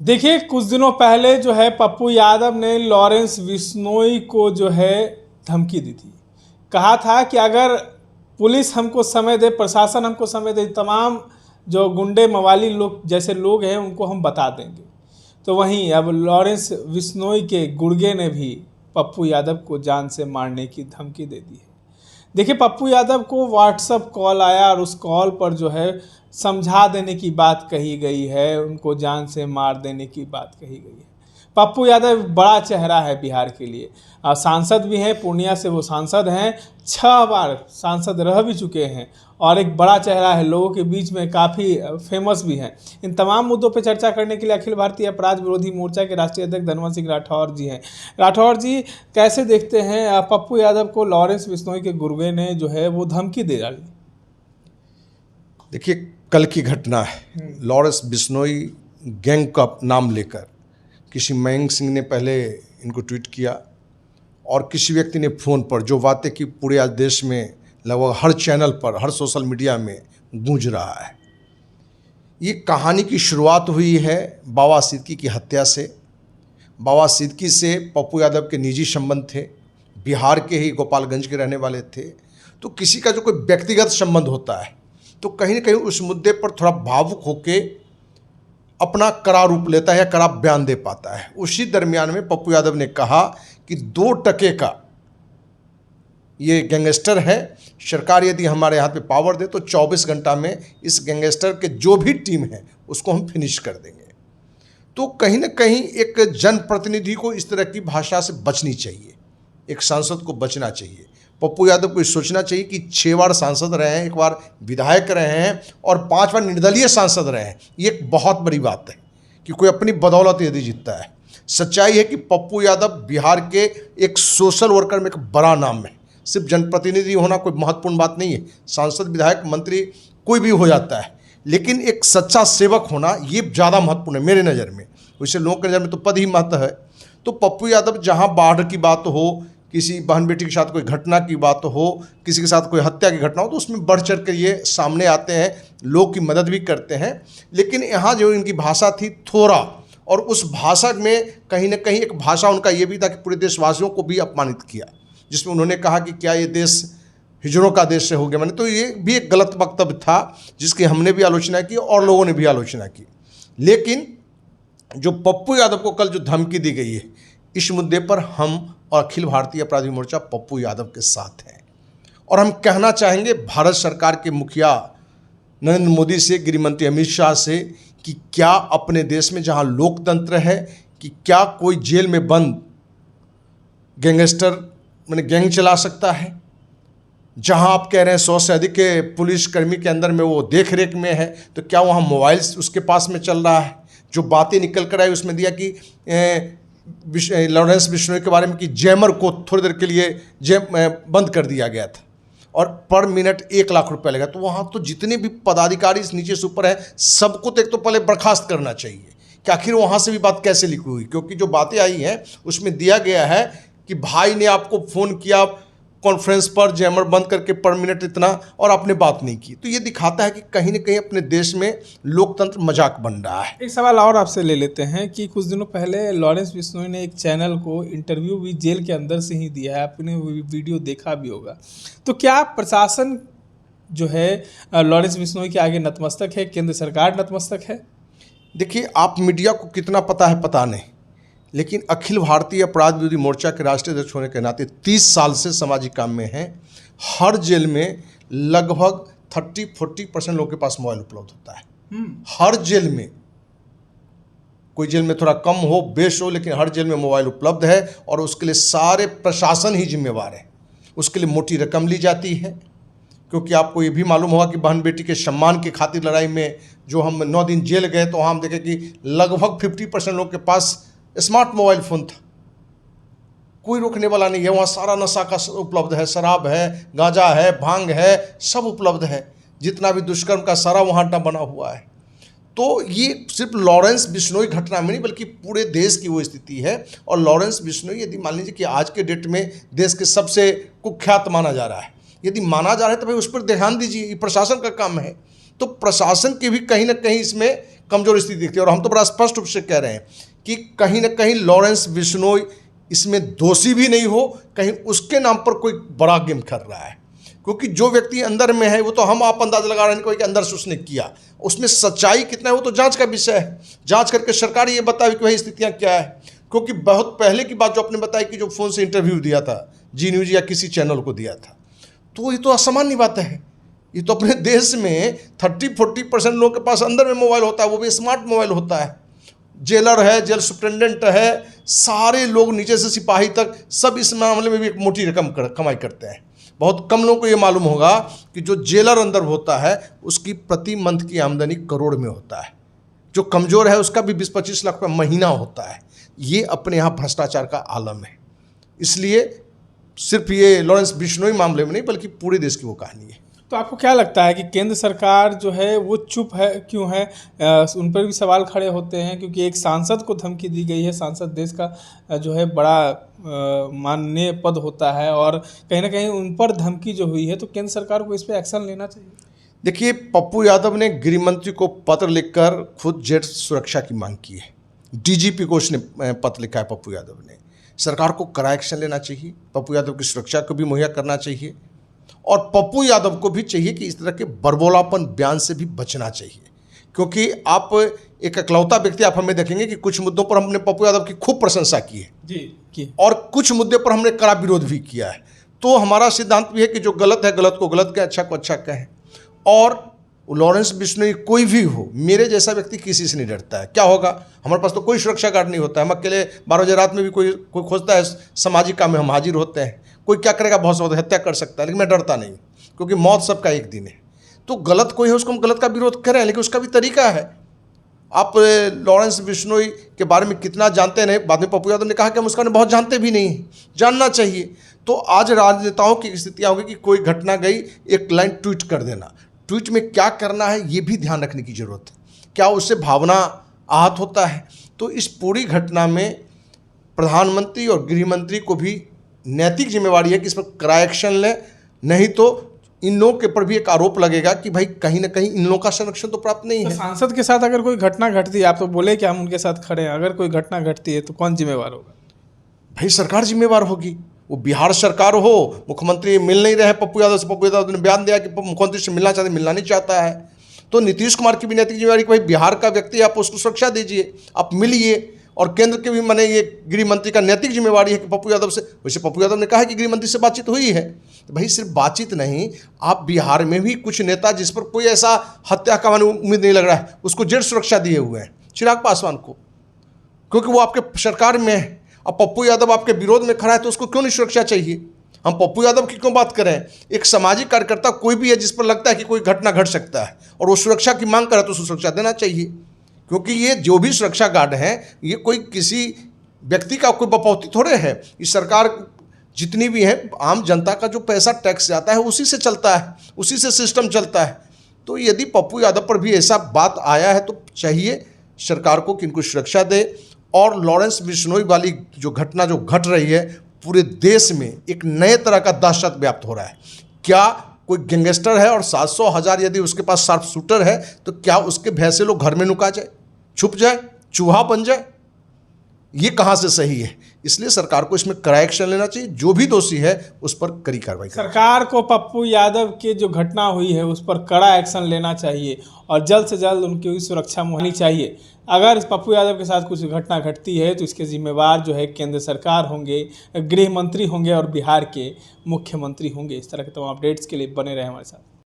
देखिए, कुछ दिनों पहले जो है पप्पू यादव ने लॉरेंस बिश्नोई को जो है धमकी दी थी। कहा था कि अगर पुलिस हमको समय दे, प्रशासन हमको समय दे, तमाम जो गुंडे मवाली लोग जैसे लोग हैं उनको हम बता देंगे। तो वहीं अब लॉरेंस बिश्नोई के गुर्गे ने भी पप्पू यादव को जान से मारने की धमकी दे दी है। देखिए, पप्पू यादव को व्हाट्सएप कॉल आया और उस कॉल पर जो है समझा देने की बात कही गई है, उनको जान से मार देने की बात कही गई है। पप्पू यादव बड़ा चेहरा है बिहार के लिए, सांसद भी हैं, पूर्णिया से वो सांसद हैं, 6 बार सांसद रह भी चुके हैं और एक बड़ा चेहरा है, लोगों के बीच में काफ़ी फेमस भी हैं। इन तमाम मुद्दों पर चर्चा करने के लिए अखिल भारतीय अपराध विरोधी मोर्चा के राष्ट्रीय अध्यक्ष धनवंत सिंह राठौर जी हैं। राठौर जी, कैसे देखते हैं पप्पू यादव को लॉरेंस बिश्नोई के गुर्गे ने जो है वो धमकी दे डाली? देखिए, कल की घटना है। लॉरेंस बिश्नोई गैंग का नाम लेकर किसी मयंक सिंह ने पहले इनको ट्वीट किया और किसी व्यक्ति ने फ़ोन पर जो बातें कि पूरे आज देश में लगभग हर चैनल पर, हर सोशल मीडिया में गूंज रहा है। ये कहानी की शुरुआत हुई है बाबा सिद्दीकी की हत्या से। बाबा सिद्दीकी से पप्पू यादव के निजी संबंध थे, बिहार के ही गोपालगंज के रहने वाले थे। तो किसी का जो कोई व्यक्तिगत संबंध होता है तो कहीं ना कहीं उस मुद्दे पर थोड़ा भावुक होके अपना कड़ा रूप लेता है या कड़ा बयान दे पाता है। उसी दरमियान में पप्पू यादव ने कहा कि 2 टके का ये गैंगस्टर है, सरकार यदि हमारे हाथ पे पावर दे तो 24 घंटा में इस गैंगस्टर के जो भी टीम है उसको हम फिनिश कर देंगे। तो कहीं ना कहीं एक जनप्रतिनिधि को इस तरह की भाषा से बचनी चाहिए, एक सांसद को बचना चाहिए। पप्पू यादव को सोचना चाहिए कि 6 बार सांसद रहे हैं, 1 बार विधायक रहे हैं और 5 बार निर्दलीय सांसद रहे हैं। ये एक बहुत बड़ी बात है कि कोई अपनी बदौलत यदि जीतता है। सच्चाई है कि पप्पू यादव बिहार के एक सोशल वर्कर में एक बड़ा नाम है। सिर्फ जनप्रतिनिधि होना कोई महत्वपूर्ण बात नहीं है, सांसद, विधायक, मंत्री कोई भी हो जाता है, लेकिन एक सच्चा सेवक होना ये ज़्यादा महत्वपूर्ण है मेरे नज़र में। वैसे लोगों की नज़र में तो पद ही महत्व है। तो पप्पू यादव जहाँ बाढ़ की बात हो, किसी बहन बेटी के साथ कोई घटना की बात हो, किसी के साथ कोई हत्या की घटना हो, तो उसमें बढ़ चढ़ कर ये सामने आते हैं, लोग की मदद भी करते हैं। लेकिन यहाँ जो इनकी भाषा थी थोड़ा, और उस भाषा में कहीं ना कहीं एक भाषा उनका ये भी था कि पूरे देशवासियों को भी अपमानित किया, जिसमें उन्होंने कहा कि क्या ये देश हिजड़ों का देश से हो गया। मैंने तो ये भी एक गलत वक्तव्य था जिसकी हमने भी आलोचना की और लोगों ने भी आलोचना की। लेकिन जो पप्पू यादव को कल जो धमकी दी गई है, इस मुद्दे पर हम और अखिल भारतीय अपराधी मोर्चा पप्पू यादव के साथ हैं। और हम कहना चाहेंगे भारत सरकार के मुखिया नरेंद्र मोदी से, गृह मंत्री अमित शाह से, कि क्या अपने देश में जहां लोकतंत्र है कि क्या कोई जेल में बंद गैंगस्टर मैंने गैंग चला सकता है? जहां आप कह रहे हैं 100 से अधिक के पुलिसकर्मी के अंदर में वो देख रेख में है, तो क्या वहां मोबाइल उसके पास में चल रहा है? जो बातें निकल कर आई उसमें दिया कि लॉरेंस बिश्नोई के बारे में कि जैमर को थोड़ी देर के लिए बंद कर दिया गया था और पर मिनट 1 लाख रुपए लगा। तो वहाँ तो जितने भी पदाधिकारी इस नीचे से ऊपर है सबको तो एक तो पहले बर्खास्त करना चाहिए कि आखिर वहाँ से भी बात कैसे लिखी हुई, क्योंकि जो बातें आई हैं उसमें दिया गया है कि भाई ने आपको फ़ोन किया कॉन्फ्रेंस पर, जैमर बंद करके पर मिनट इतना, और आपने बात नहीं की। तो ये दिखाता है कि कहीं ना कहीं अपने देश में लोकतंत्र मजाक बन रहा है। एक सवाल और आपसे ले लेते हैं कि कुछ दिनों पहले लॉरेंस बिश्नोई ने एक चैनल को इंटरव्यू भी जेल के अंदर से ही दिया है, आपने वीडियो देखा भी होगा। तो क्या प्रशासन जो है लॉरेंस बिश्नोई के आगे नतमस्तक है, केंद्र सरकार नतमस्तक है? देखिए, आप मीडिया को कितना पता है पता नहीं, लेकिन अखिल भारतीय अपराध विरोधी मोर्चा के राष्ट्रीय अध्यक्ष होने के नाते 30 साल से सामाजिक काम में हैं। हर जेल में लगभग 30-40% लोगों के पास मोबाइल उपलब्ध होता है। हर जेल में, कोई जेल में थोड़ा कम हो, बेश हो, लेकिन हर जेल में मोबाइल उपलब्ध है और उसके लिए सारे प्रशासन ही जिम्मेवार है। उसके लिए मोटी रकम ली जाती है, क्योंकि आपको ये भी मालूम होगा कि बहन बेटी के सम्मान की खातिर लड़ाई में जो हम 9 दिन जेल गए तो वहाँ हम देखे कि लगभग 50% लोगों के पास स्मार्ट मोबाइल फ़ोन था। कोई रोकने वाला नहीं है। वहाँ सारा नशा का उपलब्ध है, शराब है, गांजा है, भांग है, सब उपलब्ध है। जितना भी दुष्कर्म का सारा वहाँ अड्डा बना हुआ है। तो ये सिर्फ लॉरेंस बिश्नोई घटना में नहीं बल्कि पूरे देश की वो स्थिति है। और लॉरेंस बिश्नोई यदि मान लीजिए कि आज के डेट में देश के सबसे कुख्यात माना जा रहा है, यदि माना जा रहा है तो भाई उस पर ध्यान दीजिए, ये प्रशासन का काम है। तो प्रशासन की भी कहीं ना कहीं इसमें कमजोर स्थिति दिखती है। और हम तो बड़ा स्पष्ट रूप से कह रहे हैं कि कहीं ना कहीं लॉरेंस बिश्नोई इसमें दोषी भी नहीं हो, कहीं उसके नाम पर कोई बड़ा गेम कर रहा है, क्योंकि जो व्यक्ति अंदर में है वो तो हम आप अंदाजा लगा रहे हैं कि अंदर से उसने किया, उसमें सच्चाई कितना है वो तो जांच का विषय है। जांच करके सरकार ये बताए कि भाई स्थितियां क्या है। क्योंकि बहुत पहले की बात जो आपने बताई कि जो फ़ोन से इंटरव्यू दिया था जी न्यूज़ या किसी चैनल को दिया था, तो ये तो असामान्य बात है। ये तो अपने देश में 30-40% लोगों के पास अंदर में मोबाइल होता है, वो भी स्मार्ट मोबाइल होता है। जेलर है, जेल सुप्रिटेंडेंट है, सारे लोग नीचे से सिपाही तक सब इस मामले में भी एक मोटी रकम कमाई करते हैं। बहुत कम लोगों को ये मालूम होगा कि जो जेलर अंदर होता है उसकी प्रति मंथ की आमदनी करोड़ में होता है, जो कमज़ोर है उसका भी 20-25 लाख रुपये महीना होता है। ये अपने यहाँ भ्रष्टाचार का आलम है। इसलिए सिर्फ ये लॉरेंस बिश्नोई मामले में नहीं बल्कि पूरे देश की वो कहानी है। तो आपको क्या लगता है कि केंद्र सरकार जो है वो चुप है क्यों है? उन पर भी सवाल खड़े होते हैं क्योंकि एक सांसद को धमकी दी गई है। सांसद देश का जो है बड़ा माननीय पद होता है और कहीं ना कहीं उन पर धमकी जो हुई है, तो केंद्र सरकार को इस पर एक्शन लेना चाहिए। देखिए, पप्पू यादव ने गृह मंत्री को पत्र लिखकर खुद जेट सुरक्षा की मांग की है। डीजीपी को उसने पत्र लिखा है पप्पू यादव ने। सरकार को कड़ा एक्शन लेना चाहिए, पप्पू यादव की सुरक्षा को भी मुहैया करना चाहिए और पप्पू यादव को भी चाहिए कि इस तरह के बरबोलापन बयान से भी बचना चाहिए। क्योंकि आप एक इकलौता व्यक्ति आप हमें देखेंगे कि कुछ मुद्दों पर हमने पप्पू यादव की खूब प्रशंसा की है जी की। और कुछ मुद्दे पर हमने कड़ा विरोध भी किया है। तो हमारा सिद्धांत भी है कि जो गलत है गलत को गलत कहें, अच्छा को अच्छा कहें। और लॉरेंस बिश्नोई कोई भी हो, मेरे जैसा व्यक्ति किसी से नहीं डरता है। क्या होगा, हमारे पास तो कोई सुरक्षा गार्ड नहीं होता है। हम अकेले 12 बजे रात में भी कोई खोजता है, सामाजिक काम में हम हाजिर होते हैं। कोई क्या करेगा, बहुत से हत्या कर सकता है, लेकिन मैं डरता नहीं, क्योंकि मौत सबका एक दिन है। तो गलत कोई है उसको हम गलत का विरोध करें, लेकिन उसका भी तरीका है। आप लॉरेंस बिश्नोई के बारे में कितना जानते हैं, बाद में पप्पू यादव ने कहा कि हम उसका बहुत जानते भी नहीं, जानना चाहिए। तो आज राजनेताओं की स्थितियाँ होगी कि कोई घटना गई, एक लाइन ट्वीट कर देना। ट्वीट में क्या करना है ये भी ध्यान रखने की जरूरत है। क्या उससे भावना आहत होता है? तो इस पूरी घटना में प्रधानमंत्री और गृह मंत्री को भी नैतिक जिम्मेवारी है कि इस पर कड़ा एक्शन लें, नहीं तो इन लोगों के ऊपर भी एक आरोप लगेगा कि भाई कहीं ना कहीं इन लोगों का संरक्षण तो प्राप्त नहीं है। सांसद के साथ अगर कोई घटना घटती है, आप तो बोले कि हम उनके साथ खड़े हैं, अगर कोई घटना घटती है तो कौन जिम्मेवार होगा? भाई सरकार जिम्मेवार होगी। वो बिहार सरकार हो, मुख्यमंत्री मिल नहीं रहे पप्पू यादव से, पप्पू यादव ने बयान दिया कि मुख्यमंत्री से मिलना नहीं चाहता है, तो नीतीश कुमार की भी नैतिक जिम्मेवारी कि भाई बिहार का व्यक्ति, आप उसको सुरक्षा दीजिए, आप मिलिए। और केंद्र के भी माने ये गृह मंत्री का नैतिक जिम्मेवारी है कि पप्पू यादव से, वैसे पप्पू यादव ने कहा कि गृह मंत्री से बातचीत हुई है, तो भाई सिर्फ बातचीत नहीं, आप बिहार में भी कुछ नेता जिस पर कोई ऐसा हत्या का माने उम्मीद नहीं लग रहा है, उसको जेल सुरक्षा दिए हुए हैं, चिराग पासवान को, क्योंकि वो आपके सरकार में है। अब पप्पू यादव आपके विरोध में खड़ा है तो उसको क्यों नहीं सुरक्षा चाहिए? हम पप्पू यादव की क्यों बात करें? एक सामाजिक कार्यकर्ता कोई भी है जिस पर लगता है कि कोई घटना घट सकता है और वो सुरक्षा की मांग करे तो उसको सुरक्षा देना चाहिए। क्योंकि ये जो भी सुरक्षा गार्ड हैं, ये कोई किसी व्यक्ति का कोई बपौती थोड़े है। इस सरकार जितनी भी है, आम जनता का जो पैसा टैक्स जाता है उसी से चलता है, उसी से सिस्टम चलता है। तो यदि पप्पू यादव पर भी ऐसा बात आया है तो चाहिए सरकार को कि इनको सुरक्षा दे। और लॉरेंस बिश्नोई वाली जो घटना जो घट रही है, पूरे देश में एक नए तरह का दहशत व्याप्त हो रहा है। क्या कोई गैंगस्टर है और 700,000 यदि उसके पास शार्प शूटर है तो क्या उसके भय से लोग घर में नुका जाए, छुप जाए, चूहा बन जाए? ये कहाँ से सही है? इसलिए सरकार को इसमें कड़ा एक्शन लेना चाहिए, जो भी दोषी है उस पर कड़ी कार्रवाई करनी चाहिए। सरकार को पप्पू यादव की जो घटना हुई है उस पर कड़ा एक्शन लेना चाहिए और जल्द से जल्द उनकी सुरक्षा होनी चाहिए। अगर पप्पू यादव के साथ कुछ घटना घटती है तो इसके जिम्मेवार जो है केंद्र सरकार होंगे, गृह मंत्री होंगे और बिहार के मुख्यमंत्री होंगे। इस तरह के तमाम अपडेट्स के लिए बने रहे हमारे साथ।